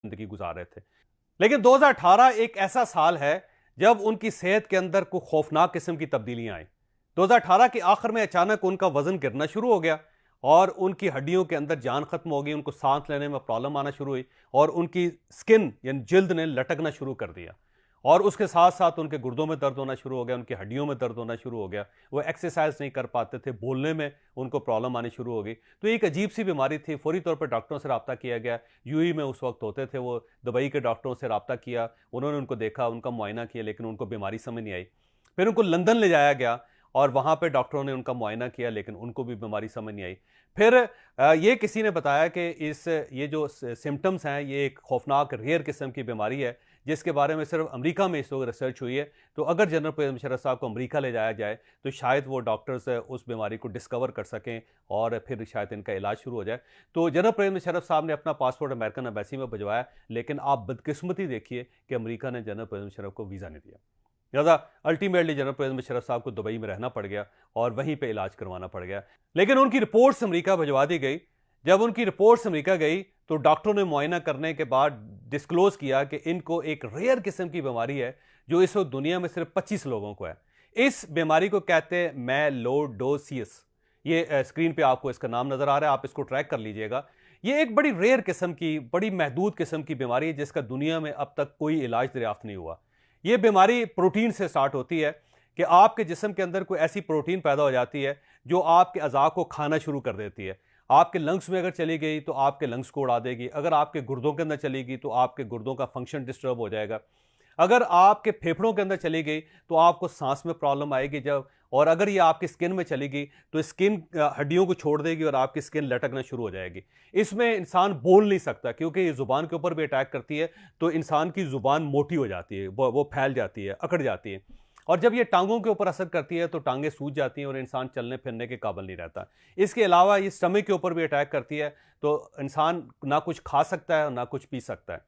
जिंदगी गुजार रहे थे। लेकिन 2018 एक ऐसा साल है जब उनकी सेहत के अंदर कोई खौफनाक किस्म की तब्दीलियां आई। 2018 के आखिर में अचानक उनका वजन गिरना शुरू हो गया और उनकी हड्डियों के अंदर जान खत्म हो गई, उनको सांस लेने में प्रॉब्लम आना शुरू हुई और उनकी स्किन यानी जिल्द ने लटकना शुरू कर दिया और उसके साथ साथ उनके गुर्दों में दर्द होना शुरू हो गया, उनकी हड्डियों में दर्द होना शुरू हो गया, वो एक्सरसाइज नहीं कर पाते थे, बोलने में उनको प्रॉब्लम आनी शुरू हो गई। तो एक अजीब सी बीमारी थी। फौरी तौर पर डॉक्टरों से रब्ता किया गया। यूएई में उस वक्त होते थे वो, दुबई के डॉक्टरों से रब्ता किया, उन्होंने उनको देखा, उनका मुआयना किया, लेकिन उनको बीमारी समझ नहीं आई। फिर उनको लंदन ले जाया गया और वहाँ पे डॉक्टरों ने उनका मुआयना किया, लेकिन उनको भी बीमारी समझ नहीं आई। फिर ये किसी ने बताया कि ये जो सिम्टम्स हैं ये एक खौफनाक रेयर किस्म की बीमारी है जिसके बारे में सिर्फ अमेरिका में इस वक्त रिसर्च हुई है। तो अगर जनरल परवेज़ मुशर्रफ साहब को अमेरिका ले जाया जाए तो शायद वो डॉक्टर्स उस बीमारी को डिस्कवर कर सकें और फिर शायद इनका इलाज शुरू हो जाए। तो जनरल परवेज़ मुशर्रफ साहब ने अपना पासपोर्ट अमेरिकन एम्बेसी में भिजवाया, लेकिन आप बदकिस्मती देखिए कि अमेरिका ने जनरल परवेज़ मुशर्रफ को वीज़ा नहीं दिया। लिहाजा अल्टीमेटली जनरल परवेज़ मुशर्रफ साहब को दुबई में रहना पड़ गया और वहीं पे इलाज करवाना पड़ गया। लेकिन उनकी रिपोर्ट्स अमेरिका भिजवा दी गई। जब उनकी रिपोर्ट्स अमेरिका गई तो डॉक्टरों ने मुआयना करने के बाद डिस्क्लोज किया कि इनको एक रेयर किस्म की बीमारी है जो इस वक्त दुनिया में सिर्फ 25 लोगों को है। इस बीमारी को कहते हैं मेलोडोसियस। ये स्क्रीन पे आपको इसका नाम नजर आ रहा है, आप इसको ट्रैक कर लीजिएगा। ये एक बड़ी रेयर किस्म की, बड़ी महदूद किस्म की बीमारी है जिसका दुनिया में अब तक कोई इलाज दरियाफ्त नहीं हुआ। ये बीमारी प्रोटीन से स्टार्ट होती है कि आपके जिस्म के अंदर कोई ऐसी प्रोटीन पैदा हो जाती है जो आपके अज़ा को खाना शुरू कर देती है। आपके लंग्स में अगर चली गई तो आपके लंग्स को उड़ा देगी, अगर आपके गुर्दों के अंदर चली गई तो आपके गुर्दों का फंक्शन डिस्टर्ब हो जाएगा, अगर आपके फेफड़ों के अंदर चली गई तो आपको सांस में प्रॉब्लम आएगी जब, और अगर ये आपकी स्किन में चली गई तो स्किन हड्डियों को छोड़ देगी और आपकी स्किन लटकना शुरू हो जाएगी। इसमें इंसान बोल नहीं सकता क्योंकि ये ज़ुबान के ऊपर भी अटैक करती है, तो इंसान की ज़ुबान मोटी हो जाती है, वो फैल जाती है, अकड़ जाती है। और जब ये टांगों के ऊपर असर करती है तो टांगें सूज जाती हैं और इंसान चलने फिरने के काबिल नहीं रहता। इसके अलावा ये स्टमक के ऊपर भी अटैक करती है, तो इंसान ना कुछ खा सकता है और ना कुछ पी सकता है।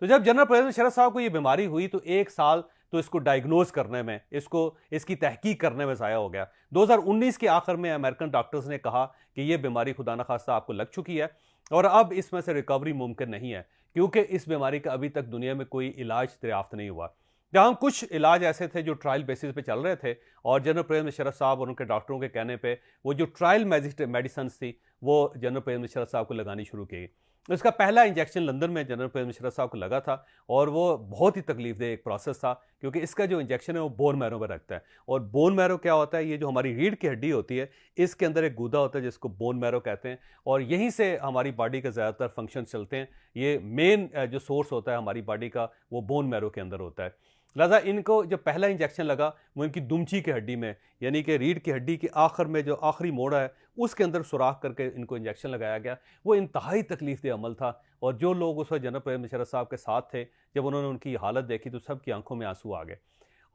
तो जब जनरल परवेज़ मुशर्रफ साहब को ये बीमारी हुई तो एक साल तो इसको डायग्नोज करने में, इसकी तहकीक करने में ज़ाया हो गया। 2019 के आखिर में अमेरिकन डॉक्टर्स ने कहा कि ये बीमारी खुदा न खास्ता आपको लग चुकी है और अब इसमें से रिकवरी मुमकिन नहीं है, क्योंकि इस बीमारी का अभी तक दुनिया में कोई इलाज दरियाफ्त नहीं हुआ। जहाँ कुछ इलाज ऐसे थे जो ट्रायल बेसिस पे चल रहे थे और जनरल परवेज़ मुशर्रफ साहब और उनके डॉक्टरों के कहने पे वो जो ट्रायल मेडिसिन थी वो जनरल परवेज़ मुशर्रफ साहब को लगानी शुरू की। इसका पहला इंजेक्शन लंदन में जनरल परवेज़ मुशर्रफ साहब को लगा था और वो बहुत ही तकलीफदेह एक प्रोसेस था, क्योंकि इसका जो इंजेक्शन है वो बोन मैरो में रखता है। और बोन मैरो क्या होता है? ये जो हमारी रीढ़ की हड्डी होती है इसके अंदर एक गूदा होता है जिसको बोन मैरो कहते हैं और यहीं से हमारी बॉडी के ज़्यादातर फंक्शन चलते हैं। ये मेन जो सोर्स होता है हमारी बॉडी का वो बोन मैरो के अंदर होता है। लिहाजा इनको जब पहला इंजेक्शन लगा वो इनकी दुमची की हड्डी में, यानी कि रीढ़ की हड्डी के आखिर में जो आखिरी मोड़ है उसके अंदर सुराख करके इनको इंजेक्शन लगाया गया। वो इंतहाई तकलीफदेह अमल था और जो लोग उस वक्त जनरल परवेज़ मुशर्रफ साहब के साथ थे, जब उन्होंने उनकी हालत देखी तो सबकी आंखों में आंसू आ गए।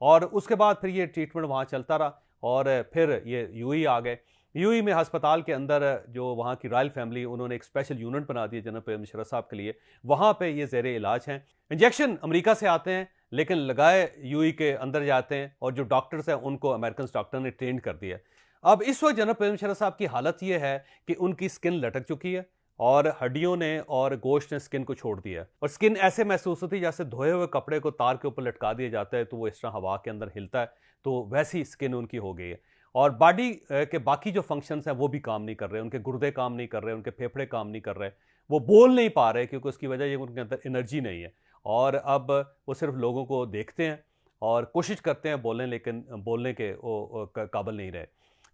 और उसके बाद फिर ये ट्रीटमेंट वहाँ चलता रहा और फिर ये यूएई आ गए। यूएई में अस्पताल के अंदर जो वहाँ की रॉयल फैमिली, उन्होंने एक स्पेशल यूनिट बना दिया जनरल परवेज़ मुशर्रफ साहब के लिए। वहाँ पे ये ज़ेरे इलाज हैं। इंजेक्शन अमेरिका से आते हैं लेकिन लगाए यूएई के अंदर जाते हैं और जो डॉक्टर्स हैं उनको अमेरिकन डॉक्टर ने ट्रेन कर दिया। अब इस वक्त जनरल परवेज़ मुशर्रफ साहब की हालत ये है कि उनकी स्किन लटक चुकी है और हड्डियों ने और गोश्त ने स्किन को छोड़ दिया और स्किन ऐसे महसूस होती है जैसे धोए हुए कपड़े को तार के ऊपर लटका दिया जाता है तो वो इस तरह हवा के अंदर हिलता है, तो वैसी स्किन उनकी हो गई है। और बॉडी के बाकी जो फंक्शंस हैं वो भी काम नहीं कर रहे, उनके गुर्दे काम नहीं कर रहे, उनके फेफड़े काम नहीं कर रहे, वो बोल नहीं पा रहे क्योंकि उसकी वजह ये उनके अंदर एनर्जी नहीं है। और अब वो सिर्फ लोगों को देखते हैं और कोशिश करते हैं बोलें, लेकिन बोलने के वो काबिल नहीं रहे।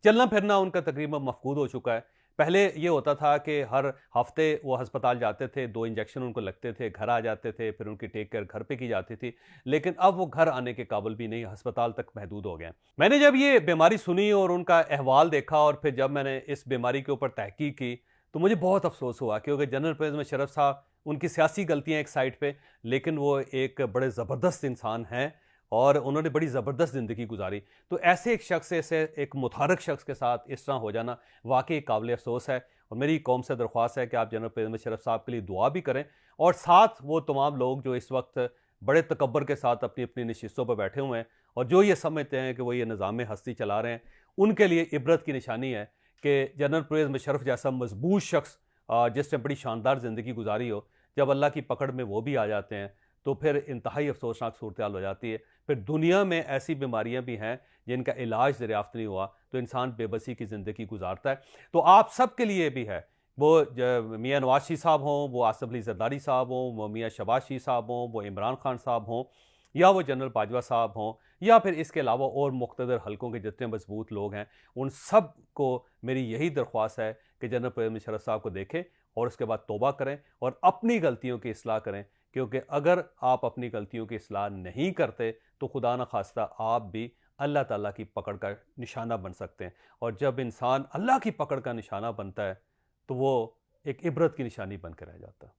चलना फिरना उनका तकरीबन मफकूद हो चुका है। पहले ये होता था कि हर हफ्ते वो अस्पताल जाते थे, 2 इंजेक्शन उनको लगते थे, घर आ जाते थे, फिर उनकी टेक केयर घर पे की जाती थी। लेकिन अब वो घर आने के काबिल भी नहीं, अस्पताल तक महदूद हो गए हैं। मैंने जब ये बीमारी सुनी और उनका अहवाल देखा और फिर जब मैंने इस बीमारी के ऊपर तहकीक की तो मुझे बहुत अफसोस हुआ, क्योंकि जनरल परवेज़ मुशर्रफ साहब, उनकी सियासी गलतियाँ एक साइड पे, लेकिन वो एक बड़े ज़बरदस्त इंसान हैं और उन्होंने बड़ी ज़बरदस्त ज़िंदगी गुजारी। तो ऐसे एक शख्स से, एक मुतहरक शख्स के साथ इस तरह हो जाना वाकई काबिल अफसोस है। और मेरी कौम से दरख्वास्त है कि आप जनरल परवेज़ मुशर्रफ साहब के लिए दुआ भी करें और साथ वो तमाम लोग जो इस वक्त बड़े तकब्बर के साथ अपनी अपनी नशिस्तों पर बैठे हुए हैं और जो ये समझते हैं कि वो ये निज़ाम हस्ती चला रहे हैं, उनके लिए इबरत की निशानी है कि जनरल परवेज़ मुशर्रफ जैसा मजबूत शख्स जिसने बड़ी शानदार ज़िंदगी गुजारी हो, जब अल्लाह की पकड़ में वो भी आ जाते हैं तो फिर इंतहाई अफसोसनाक सूरत हाल हो जाती है। फिर दुनिया में ऐसी बीमारियां भी हैं जिनका इलाज दरियाफ्त नहीं हुआ, तो इंसान बेबसी की ज़िंदगी गुजारता है। तो आप सब के लिए भी है, वो मियाँ नवाज शरीफ साहब हों, वो आसिफ अली जरदारी साहब हों, वो मियाँ शहबाज शरीफ साहब हों, वो इमरान खान साहब हों, या वो जनरल बाजवा साहब हों, या फिर इसके अलावा और मुख्तदर हलकों के जितने मजबूत लोग हैं, उन सब को मेरी यही दरख्वास्त है कि जनरल परवेज़ मुशर्रफ साहब को देखें और उसके बाद तौबा करें और अपनी गलतियों की इस्लाह करें। क्योंकि अगर आप अपनी गलतियों की इस्लाह नहीं करते तो खुदा न खास्ता आप भी अल्लाह ताला की पकड़ का निशाना बन सकते हैं। और जब इंसान अल्लाह की पकड़ का निशाना बनता है तो वो एक इबरत की निशानी बन के रह जाता है।